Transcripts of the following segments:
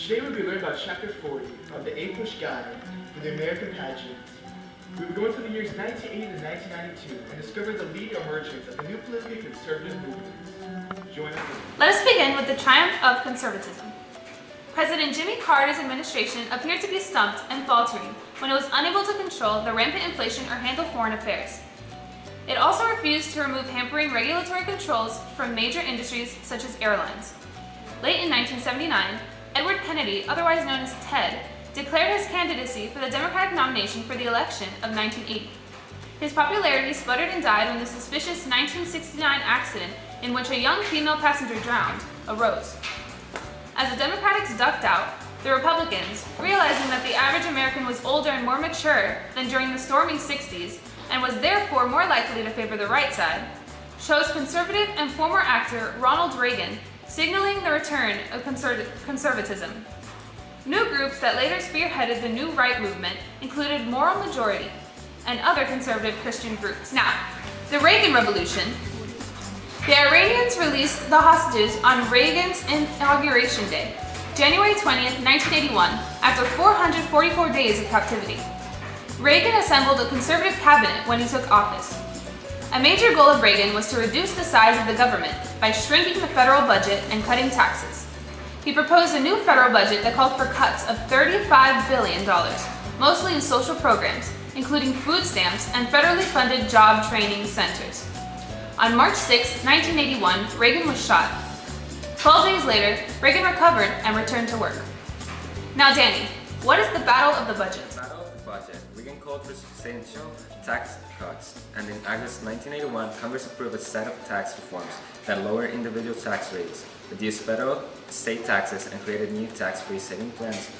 Today we'll be learning about Chapter 40 of the APUSH Guide for the American Pageant. We'll be going through the years 1980 to 1992 and discover the leading emergence of the new politically conservative movements. Join us. Let us begin with the triumph of conservatism. President Jimmy Carter's administration appeared to be stumped and faltering when it was unable to control the rampant inflation or handle foreign affairs. It also refused to remove hampering regulatory controls from major industries such as airlines. Late in 1979, Edward Kennedy, otherwise known as Ted, declared his candidacy for the Democratic nomination for the election of 1980. His popularity sputtered and died when the suspicious 1969 accident in which a young female passenger drowned arose. As the Democrats ducked out, the Republicans, realizing that the average American was older and more mature than during the stormy 60s and was therefore more likely to favor the right side, chose conservative and former actor Ronald Reagan, signaling the return of conservatism. New groups that later spearheaded the New Right movement included Moral Majority and other conservative Christian groups. Now, the Reagan Revolution. The Iranians released the hostages on Reagan's inauguration day, January 20th, 1981, after 444 days of captivity. Reagan assembled a conservative cabinet when he took office. A major goal of Reagan was to reduce the size of the government by shrinking the federal budget and cutting taxes. He proposed a new federal budget that called for cuts of $35 billion, mostly in social programs, including food stamps and federally funded job training centers. On March 6, 1981, Reagan was shot. 12 days later, Reagan recovered and returned to work. Now, Danny, what is the Battle of the Budget? Battle of the Budget. Reagan called for substantial tax cuts, and in August 1981, Congress approved a set of tax reforms that lowered individual tax rates, reduced federal state taxes, and created new tax-free saving plans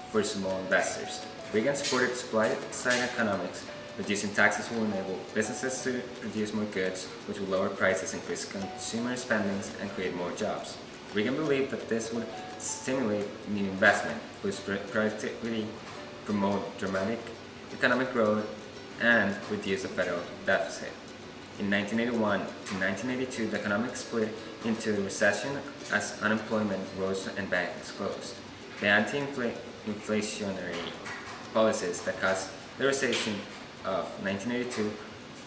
for small investors. Reagan supported supply-side economics. Reducing taxes will enable businesses to produce more goods, which will lower prices, increase consumer spending, and create more jobs. Reagan believed that this would stimulate new investment, boost productivity, promote dramatic economic growth, and reduce the federal deficit. In 1981 to 1982, the economy split into a recession as unemployment rose and banks closed. The anti-inflationary policies that caused the recession of 1982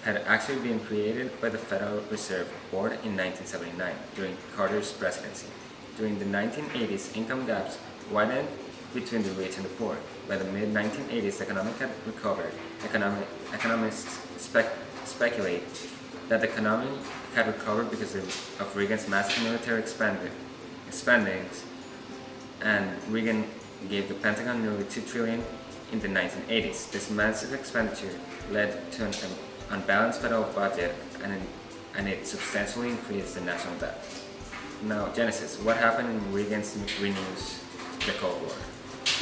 had actually been created by the Federal Reserve Board in 1979 during Carter's presidency. During the 1980s, income gaps widened between the rich and the poor. By the mid-1980s, the economy had recovered. Economists speculate that the economy had recovered because of Reagan's massive military spending, and Reagan gave the Pentagon nearly $2 trillion in the 1980s. This massive expenditure led to an unbalanced federal budget, and it substantially increased the national debt. Now, Genesis, what happened in Reagan's renews the Cold War?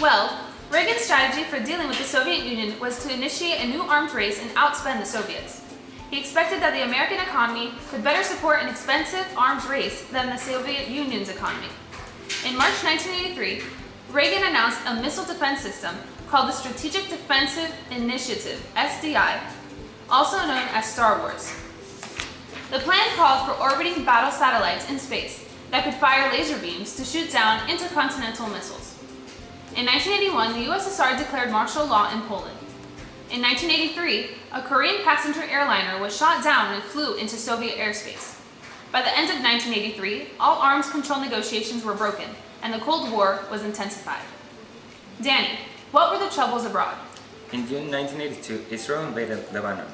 Well, Reagan's strategy for dealing with the Soviet Union was to initiate a new arms race and outspend the Soviets. He expected that the American economy could better support an expensive arms race than the Soviet Union's economy. In March 1983, Reagan announced a missile defense system called the Strategic Defensive Initiative, SDI, also known as Star Wars. The plan called for orbiting battle satellites in space that could fire laser beams to shoot down intercontinental missiles. In 1981, the USSR declared martial law in Poland. In 1983, a Korean passenger airliner was shot down when it flew into Soviet airspace. By the end of 1983, all arms control negotiations were broken, and the Cold War was intensified. Danny, what were the troubles abroad? In June 1982, Israel invaded Lebanon,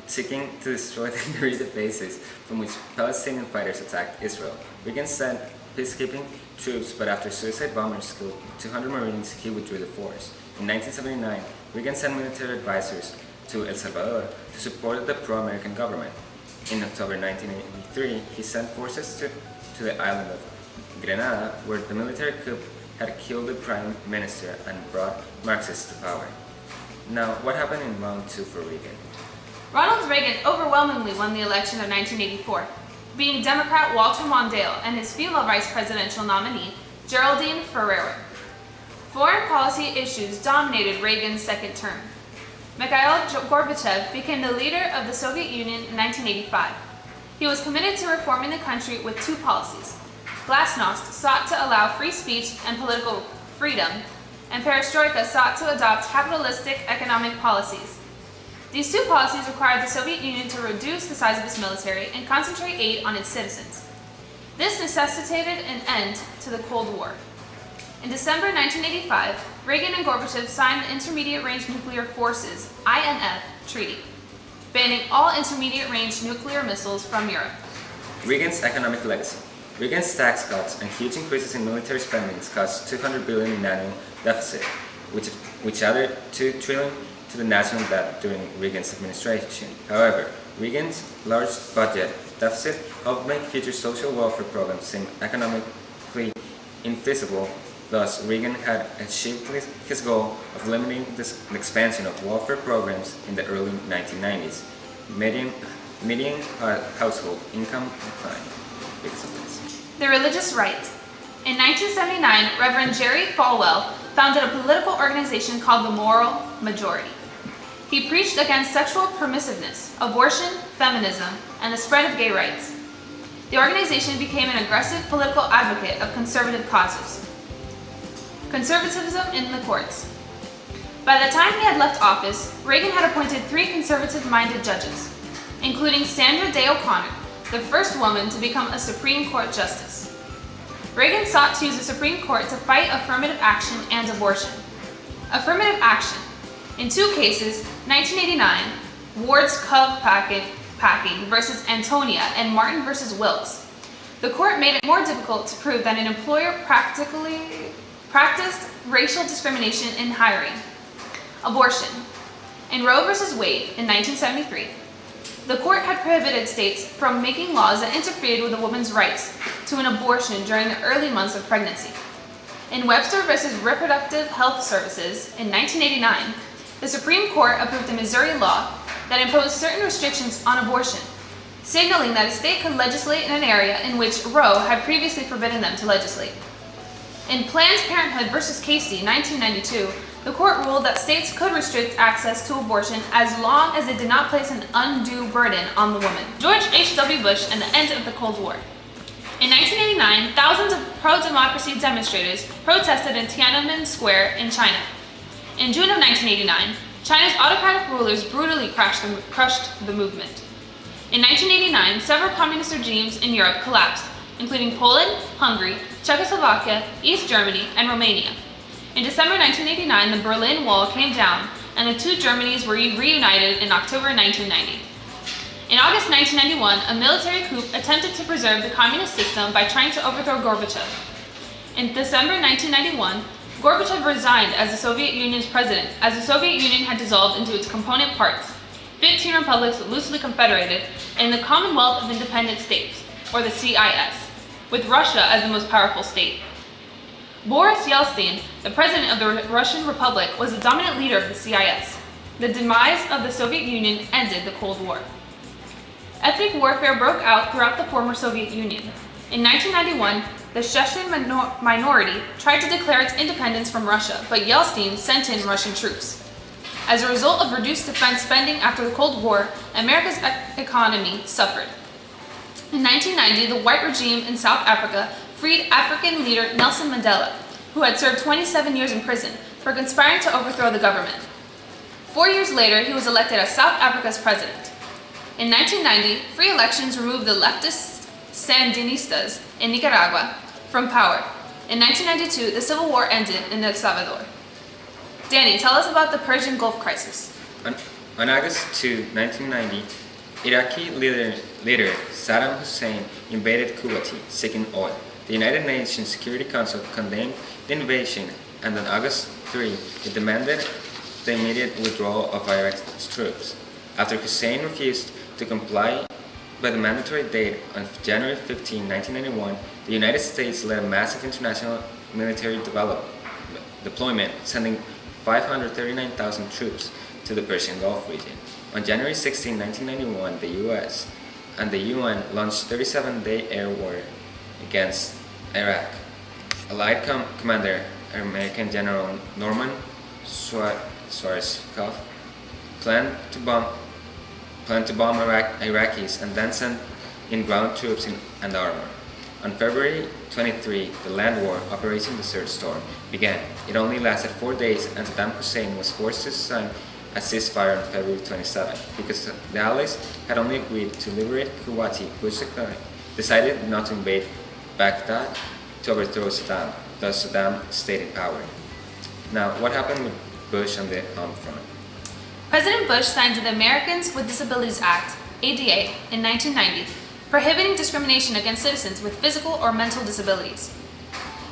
seeking to destroy the Derrida bases from which Palestinian fighters attacked Israel. Reagan sent peacekeeping troops, but after suicide bombers killed 200 Marines, he withdrew the force. In 1979, Reagan sent military advisors to El Salvador to support the pro-American government. In October 1983, he sent forces to the island of Grenada, where the military coup had killed the prime minister and brought Marxists to power. Now, what happened in round 2 for Reagan? Ronald Reagan overwhelmingly won the election of 1984, beating Democrat Walter Mondale and his female vice presidential nominee, Geraldine Ferrero. Foreign policy issues dominated Reagan's second term. Mikhail Gorbachev became the leader of the Soviet Union in 1985. He was committed to reforming the country with two policies. Glasnost sought to allow free speech and political freedom, and perestroika sought to adopt capitalistic economic policies. These two policies required the Soviet Union to reduce the size of its military and concentrate aid on its citizens. This necessitated an end to the Cold War. In December 1985, Reagan and Gorbachev signed the Intermediate Range Nuclear Forces (INF) Treaty, banning all intermediate-range nuclear missiles from Europe. Reagan's economic legacy. Reagan's tax cuts and huge increases in military spending caused $200 billion in annual deficit, which added $2 trillion to the national debt during Reagan's administration. However, Reagan's large budget deficit helped make future social welfare programs seem economically infeasible. Thus, Reagan had achieved his goal of limiting the expansion of welfare programs in the early 1990s. Median household income declined because of this. The religious right. In 1979, Reverend Jerry Falwell founded a political organization called the Moral Majority. He preached against sexual permissiveness, abortion, feminism, and the spread of gay rights. The organization became an aggressive political advocate of conservative causes. Conservatism in the courts. By the time he had left office, Reagan had appointed 3 conservative-minded judges, including Sandra Day O'Connor, the first woman to become a Supreme Court justice. Reagan sought to use the Supreme Court to fight affirmative action and abortion. Affirmative action. In 2 cases, 1989, Ward's Cove Packing versus Antonia and Martin versus Wilkes. The court made it more difficult to prove that an employer practiced racial discrimination in hiring. Abortion. In Roe versus Wade in 1973, the court had prohibited states from making laws that interfered with a woman's rights to an abortion during the early months of pregnancy. In Webster versus Reproductive Health Services in 1989, the Supreme Court approved a Missouri law that imposed certain restrictions on abortion, signaling that a state could legislate in an area in which Roe had previously forbidden them to legislate. In Planned Parenthood versus Casey, 1992, the court ruled that states could restrict access to abortion as long as it did not place an undue burden on the woman. George H.W. Bush and the end of the Cold War. In 1989, thousands of pro-democracy demonstrators protested in Tiananmen Square in China. In June of 1989, China's autocratic rulers brutally crushed the movement. In 1989, several communist regimes in Europe collapsed, including Poland, Hungary, Czechoslovakia, East Germany, and Romania. In December 1989, the Berlin Wall came down, and the 2 Germanys were reunited in October 1990. In August 1991, a military coup attempted to preserve the communist system by trying to overthrow Gorbachev. In December 1991, Gorbachev resigned as the Soviet Union's president, as the Soviet Union had dissolved into its component parts, 15 republics loosely confederated, and the Commonwealth of Independent States, or the CIS, with Russia as the most powerful state. Boris Yeltsin, the president of the Russian Republic, was the dominant leader of the CIS. The demise of the Soviet Union ended the Cold War. Ethnic warfare broke out throughout the former Soviet Union. In 1991, the Chechen minority tried to declare its independence from Russia, but Yeltsin sent in Russian troops. As a result of reduced defense spending after the Cold War, America's economy suffered. In 1990, the white regime in South Africa freed African leader Nelson Mandela, who had served 27 years in prison for conspiring to overthrow the government. 4 years later, he was elected as South Africa's president. In 1990, free elections removed the leftist Sandinistas in Nicaragua from power. In 1992, the civil war ended in El Salvador. Danny, tell us about the Persian Gulf crisis. On August 2, 1990, Iraqi leader Saddam Hussein invaded Kuwait seeking oil. The United Nations Security Council condemned the invasion, and on August 3, it demanded the immediate withdrawal of Iraq's troops. After Hussein refused to comply by the mandatory date on January 15, 1991, the United States led a massive international military deployment, sending 539,000 troops to the Persian Gulf region. On January 16, 1991, the US and the UN launched 37-day air war against Iraq. Allied commander, American General Norman Schwarzkopf, planned to bomb Iraqis and then send in ground troops and armor. On February 23, the land war, Operation Desert Storm, began. It only lasted 4 days, and Saddam Hussein was forced to sign a ceasefire on February 27 because the Allies had only agreed to liberate Kuwait. Bush decided not to invade Baghdad to overthrow Saddam, thus Saddam stayed in power. Now, what happened with Bush on the home front? President Bush signed the Americans with Disabilities Act, ADA, in 1990, prohibiting discrimination against citizens with physical or mental disabilities.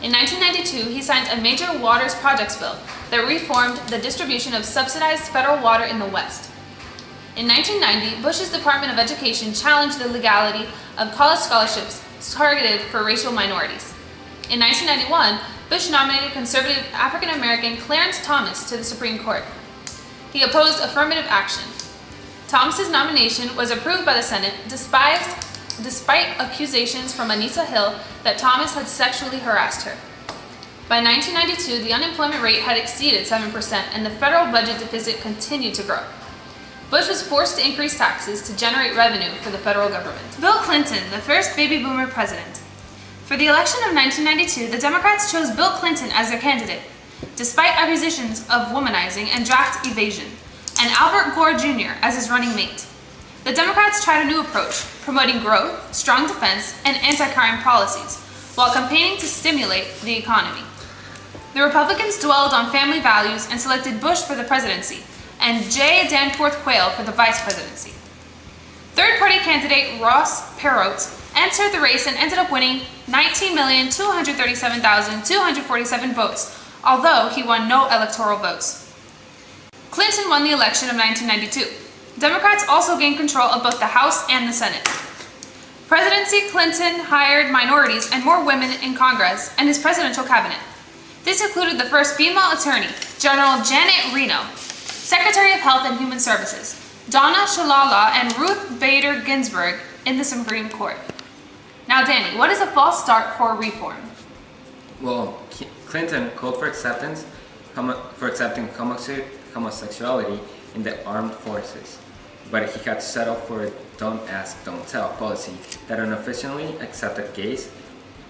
In 1992, he signed a major waters projects bill that reformed the distribution of subsidized federal water in the West. In 1990, Bush's Department of Education challenged the legality of college scholarships targeted for racial minorities. In 1991, Bush nominated conservative African-American Clarence Thomas to the Supreme Court. He opposed affirmative action. Thomas's nomination was approved by the Senate despite accusations from Anita Hill that Thomas had sexually harassed her. By 1992, the unemployment rate had exceeded 7% and the federal budget deficit continued to grow. Bush was forced to increase taxes to generate revenue for the federal government. Bill Clinton, the first baby boomer president. For the election of 1992, the Democrats chose Bill Clinton as their candidate, despite accusations of womanizing and draft evasion, and Albert Gore Jr. as his running mate. The Democrats tried a new approach, promoting growth, strong defense, and anti-crime policies, while campaigning to stimulate the economy. The Republicans dwelled on family values and selected Bush for the presidency, and J. Danforth Quayle for the vice presidency. Third-party candidate Ross Perot entered the race and ended up winning 19,237,247 votes, although he won no electoral votes. Clinton won the election of 1992. Democrats also gained control of both the House and the Senate. Presidency Clinton hired minorities and more women in Congress and his presidential cabinet. This included the first female attorney, General Janet Reno, Secretary of Health and Human Services, Donna Shalala, and Ruth Bader Ginsburg in the Supreme Court. Now, Danny, what is a false start for reform? Well, Clinton called for accepting homosexuality in the armed forces, but he had to settle for a don't ask, don't tell policy that unofficially accepted gays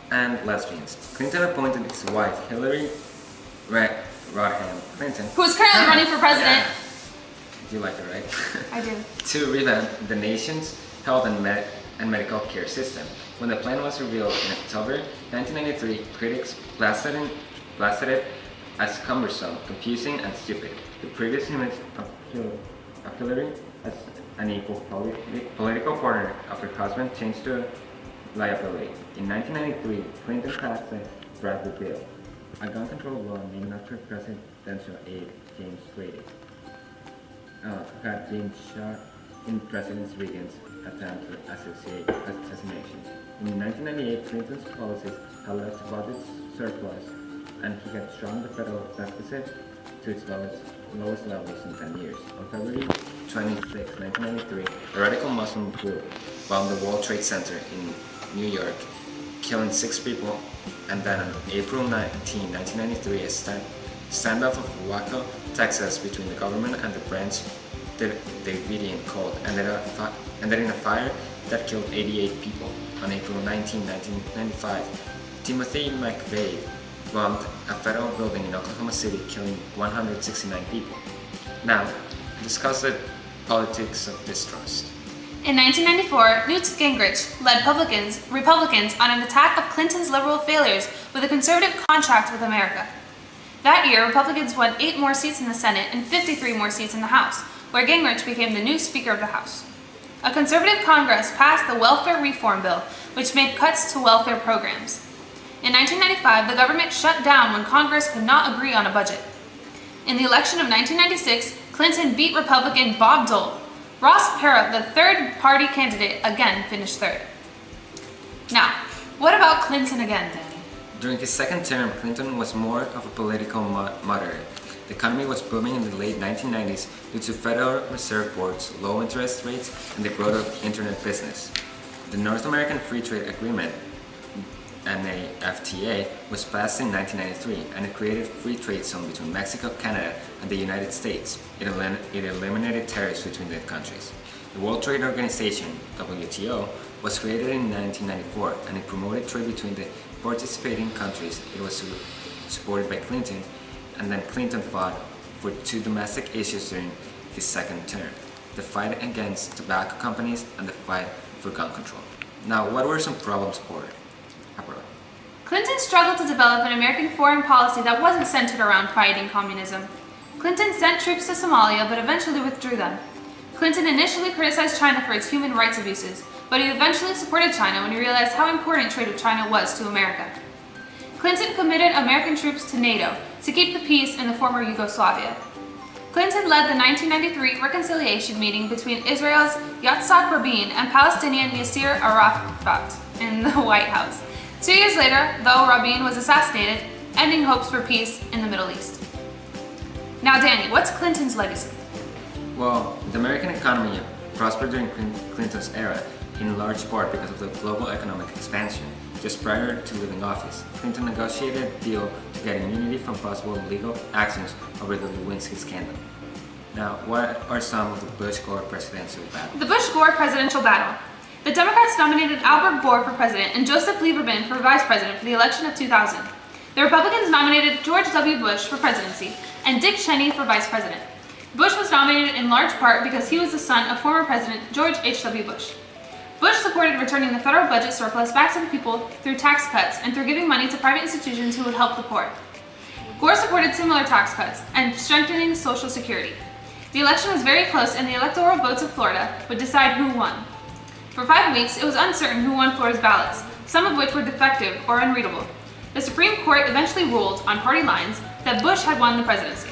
and lesbians. Clinton appointed his wife, Hillary Rodham Clinton, Who is currently running for president. Yeah. You like it, right? I do. To revamp the nation's health and medical care system. When the plan was revealed in October 1993, critics blasted it as cumbersome, confusing, and stupid. The previous image of Hillary as an equal political partner of her husband changed to liability. In 1993, Clinton passed the Bradley Bill, a gun control law named after presidential aide James Brady, who had been shot in President Reagan's attempt to assassination. In 1998, Clinton's policies had led to budget surplus, and he had shrunk the federal deficit to its lowest levels in 10 years. On February 26, 1993, a radical Muslim group bombed the World Trade Center in New York, killing 6 people, and then on April 19, 1993, a standoff of Waco, Texas, between the government and the French Davidian cult ended in a fire that killed 88 people. On April 19, 1995, Timothy McVeigh bombed a federal building in Oklahoma City, killing 169 people. Now, discuss the politics of distrust. In 1994, Newt Gingrich led Republicans on an attack of Clinton's liberal failures with a conservative contract with America. That year, Republicans won 8 more seats in the Senate and 53 more seats in the House, where Gingrich became the new Speaker of the House. A conservative Congress passed the Welfare Reform Bill, which made cuts to welfare programs. In 1995, the government shut down when Congress could not agree on a budget. In the election of 1996, Clinton beat Republican Bob Dole. Ross Perot, the third-party candidate, again finished third. Now, what about Clinton again, Danny? During his second term, Clinton was more of a political moderate. The economy was booming in the late 1990s due to Federal Reserve Board's low interest rates and the growth of internet business. The North American Free Trade Agreement, NAFTA, was passed in 1993, and it created a free trade zone between Mexico, Canada, and the United States. It eliminated tariffs between the countries. The World Trade Organization, WTO, was created in 1994 and it promoted trade between the participating countries. It was supported by Clinton, and then Clinton fought for two domestic issues during his second term: the fight against tobacco companies and the fight for gun control. Now, what were some problems abroad? Clinton struggled to develop an American foreign policy that wasn't centered around fighting communism. Clinton sent troops to Somalia but eventually withdrew them. Clinton initially criticized China for its human rights abuses, but he eventually supported China when he realized how important trade with China was to America. Clinton committed American troops to NATO to keep the peace in the former Yugoslavia. Clinton led the 1993 reconciliation meeting between Israel's Yitzhak Rabin and Palestinian Yasser Arafat in the White House. 2 years later, though, Rabin was assassinated, ending hopes for peace in the Middle East. Now, Danny, what's Clinton's legacy? Well, the American economy prospered during Clinton's era, in large part because of the global economic expansion. Just prior to leaving office, Clinton negotiated a deal to get immunity from possible legal actions over the Lewinsky scandal. Now, what are some of the Bush-Gore presidential battles? The Bush-Gore presidential battle. The Democrats nominated Albert Gore for president and Joseph Lieberman for vice president for the election of 2000. The Republicans nominated George W. Bush for presidency and Dick Cheney for vice president. Bush was nominated in large part because he was the son of former President George H.W. Bush. Bush supported returning the federal budget surplus back to the people through tax cuts and through giving money to private institutions who would help the poor. Gore supported similar tax cuts and strengthening Social Security. The election was very close and the electoral votes of Florida would decide who won. For 5 weeks, it was uncertain who won Florida's ballots, some of which were defective or unreadable. The Supreme Court eventually ruled, on party lines, that Bush had won the presidency.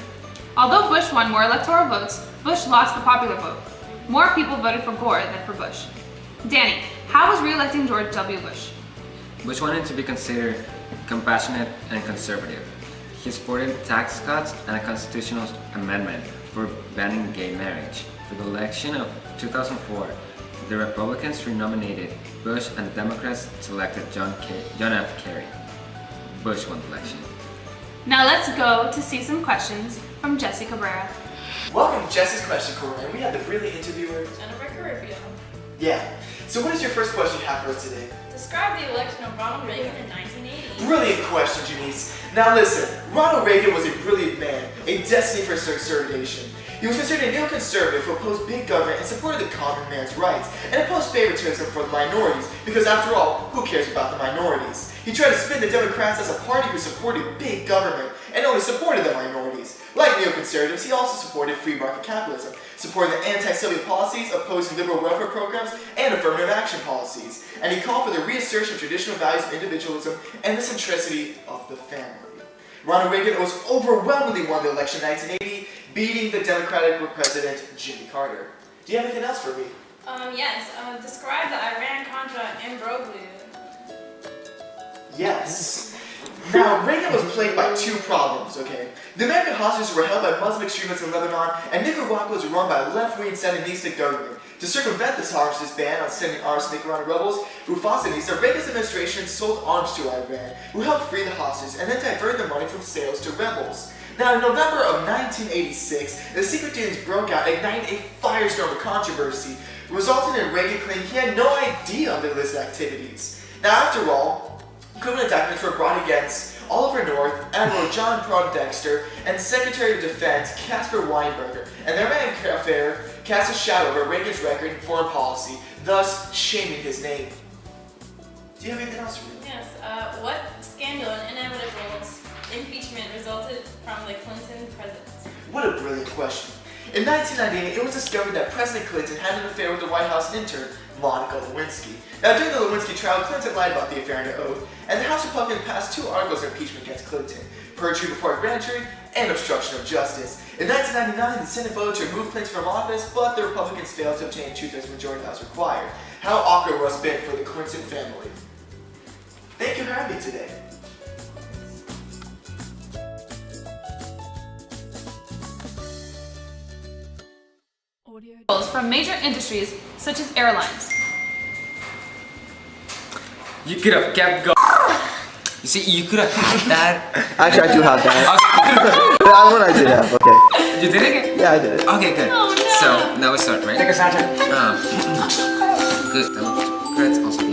Although Bush won more electoral votes, Bush lost the popular vote. More people voted for Gore than for Bush. Danny, how was re-electing George W. Bush? Bush wanted to be considered compassionate and conservative. He supported tax cuts and a constitutional amendment for banning gay marriage. For the election of 2004, the Republicans renominated Bush and the Democrats selected John F. Kerry. Bush won the election. Now let's go to see some questions from Jesse Cabrera. Welcome to Jesse's Question Corner, and we have the brilliant interviewer, Jennifer Caribbean. Yeah. So what is your first question you have for us today? Describe the election of Ronald Reagan in 1980. Brilliant question, Janice. Now listen, Ronald Reagan was a brilliant man, a destiny for conservation. He was considered a neoconservative who opposed big government and supported the common man's rights, and opposed favoritism for the minorities, because after all, who cares about the minorities? He tried to spin the Democrats as a party who supported big government, and only supported the minorities. Like neoconservatives, he also supported free market capitalism, supporting the anti-Soviet policies, opposing liberal welfare programs, and affirmative action policies. And he called for the reassertion of traditional values of individualism and the centricity of the family. Ronald Reagan was overwhelmingly won the election in 1980, beating the Democratic President Jimmy Carter. Do you have anything else for me? Yes. Describe the Iran-Contra imbroglio. Yes. Now, Reagan was plagued by two problems, okay? The American hostages were held by Muslim extremists in Lebanon, and Nicaragua was run by a left-wing Sandinista government. To circumvent this hostages ban on sending arms to Nicaraguan rebels who fought Sandinista, Reagan's administration sold arms to Iran, who helped free the hostages and then diverted the money from sales to rebels. Now, in November of 1986, the secret dealings broke out, igniting a firestorm of controversy, resulting in Reagan claiming he had no idea of the illicit activities. Now, after all, criminal indictments were brought against Oliver North, Admiral John Poindexter, and Secretary of Defense Caspar Weinberger, and their Iran affair cast a shadow over Reagan's record in foreign policy, thus shaming his name. Do you have anything else for me? Yes. What scandal and inevitable impeachment resulted from the Clinton presidency? What a brilliant question. In 1998, it was discovered that President Clinton had an affair with the White House intern, Monica Lewinsky. Now, during the Lewinsky trial, Clinton lied about the affair under oath, and the House Republicans passed 2 articles of impeachment against Clinton: perjury before a grand jury and obstruction of justice. In 1999, the Senate voted to remove Clinton from office, but the Republicans failed to obtain a 2/3 majority as required. How awkward must have been for the Clinton family. Thank you for having me today. From major industries such as airlines. You could have kept going. You see, you could have had that. Actually, I do have that. Okay. That one I did have, okay. You did it? Yeah, I did it. Okay, good. Oh no! So now we start, right? Take a Sergeant. Good. That looks good. Also